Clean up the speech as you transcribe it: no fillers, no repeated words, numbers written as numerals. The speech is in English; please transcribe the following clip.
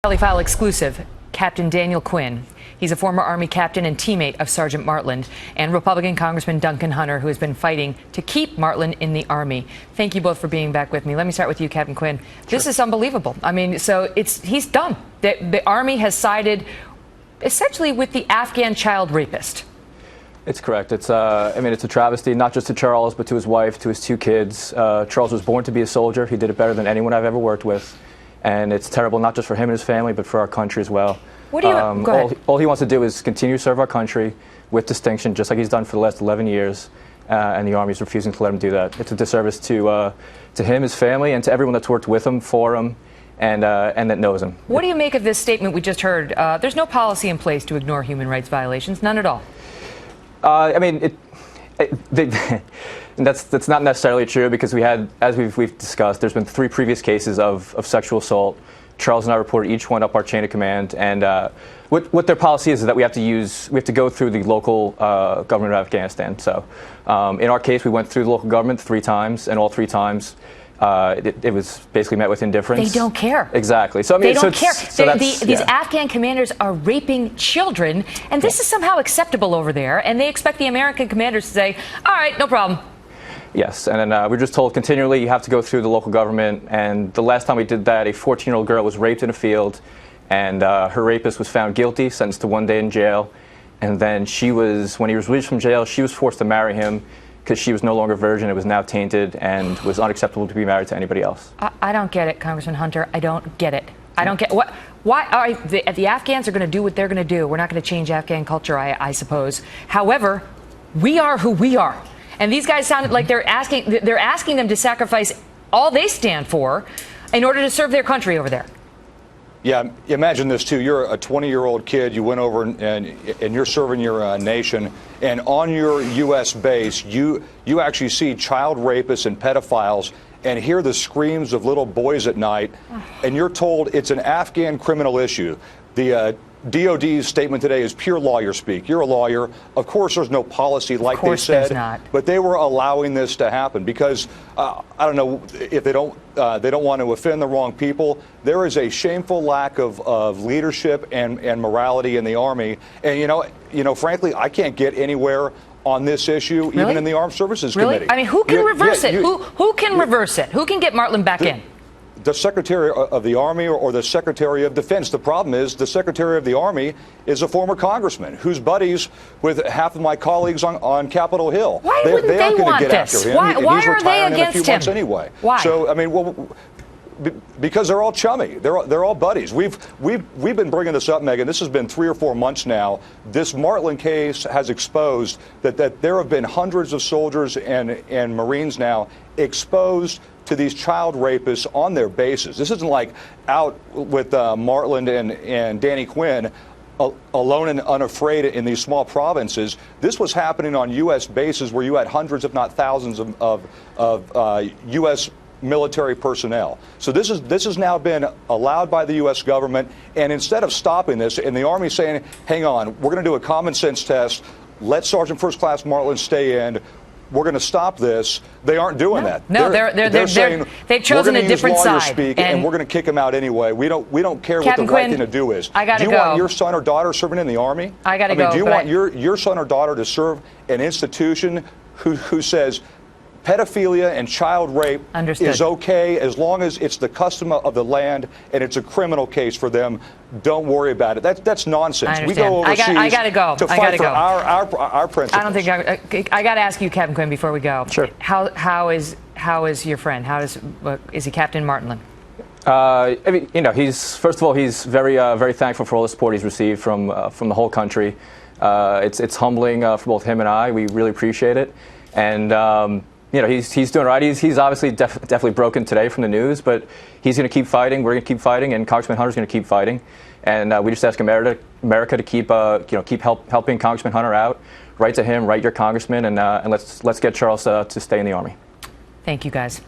Kelly File exclusive, Captain Daniel Quinn. He's a former Army captain and teammate of Sergeant Martland, and Republican Congressman Duncan Hunter, who has been fighting to keep Martland in the Army. Thank you both for being back with me. Let me start with you, Captain Quinn. This is unbelievable. I mean, so he's done. The Army has sided essentially with the Afghan child rapist. It's correct. It's it's a travesty, not just to Charles, but to his wife, to his two kids. Charles was born to be a soldier. He did it better than anyone I've ever worked with. And it's terrible, not just for him and his family, but for our country as well. What do you, go ahead. All he wants to do is continue to serve our country with distinction, just like he's done for the last 11 years. And the Army is refusing to let him do that. It's a disservice to him, his family, and to everyone that's worked with him, for him, and that knows him. What do you make of this statement we just heard? There's no policy in place to ignore human rights violations, none at all. That's not necessarily true, because we had, as we've discussed, there's been 3 previous cases of sexual assault. Charles and I reported each one up our chain of command, and what their policy is that we have to go through the local government of Afghanistan. So in our case, we went through the local government 3 times, and all 3 times it was basically met with indifference. They don't care. Exactly. So they don't care. These Afghan commanders are raping children, and this is somehow acceptable over there, and they expect the American commanders to say, all right, no problem. Yes, and then we're just told continually you have to go through the local government, and the last time we did that, a 14-year-old girl was raped in a field, and her rapist was found guilty, sentenced to 1 day in jail, and then when he was released from jail, she was forced to marry him because she was no longer a virgin. It was now tainted and was unacceptable to be married to anybody else. I don't get it, Congressman Hunter. I don't get it. I don't get what. Why? All right, the Afghans are going to do what they're going to do. We're not going to change Afghan culture, I suppose. However, we are who we are. And these guys sounded like they're asking them to sacrifice all they stand for in order to serve their country over there. Yeah, imagine this too. You're a 20-year-old kid. You went over and you're serving your nation, and on your U.S. base, you actually see child rapists and pedophiles and hear the screams of little boys at night, and you're told it's an Afghan criminal issue. The DOD's statement today is pure lawyer speak. You're a lawyer. Of course, there's no policy like they said, but they were allowing this to happen because I don't know if they don't want to offend the wrong people. There is a shameful lack of leadership and morality in the Army, and you know, frankly, I can't get anywhere on this issue, even in the Armed Services Committee. I mean, who can reverse it? Who can reverse it? Who can get Martland back in? The Secretary of the Army or the Secretary of Defense. The problem is the Secretary of the Army is a former congressman who's buddies with half of my colleagues on Capitol Hill. Why wouldn't they want this? Why are they against him? Anyway. Why? So I mean, well, because they're all chummy. They're all buddies. We've been bringing this up, Megyn. This has been 3 or 4 months now. This Martland case has exposed that there have been hundreds of soldiers and Marines now exposed to these child rapists on their bases. This isn't like out with Martland and Danny Quinn alone and unafraid in these small provinces. This was happening on U.S. bases where you had hundreds, if not thousands, of U.S. military personnel. So this has now been allowed by the U.S. government, and instead of stopping this, and the Army saying, hang on, we're going to do a common sense test, let Sergeant First Class Martland stay in, we're going to stop this. They aren't doing that. No, they're saying they've chosen a different side, speak, and we're going to kick them out anyway. We don't care what the right thing to do is. I gotta do you want your son or daughter serving in the Army? I got to go. Do you want your son or daughter to serve an institution who says pedophilia and child rape is okay as long as it's the custom of the land and it's a criminal case for them? Don't worry about it. That's nonsense. We go overseas I gotta go. to fight for our principles. I don't think I got to ask you, Captain Quinn, before we go. Sure. How is your friend? Is he Captain Martland? First of all, he's very thankful for all the support he's received from the whole country. It's humbling for both him and I. We really appreciate it, and. He's doing right. He's obviously definitely broken today from the news, but he's going to keep fighting. We're going to keep fighting, and Congressman Hunter's going to keep fighting. And we just ask America to keep helping Congressman Hunter out. Write to him, write your congressman, and let's get Charles to stay in the Army. Thank you, guys.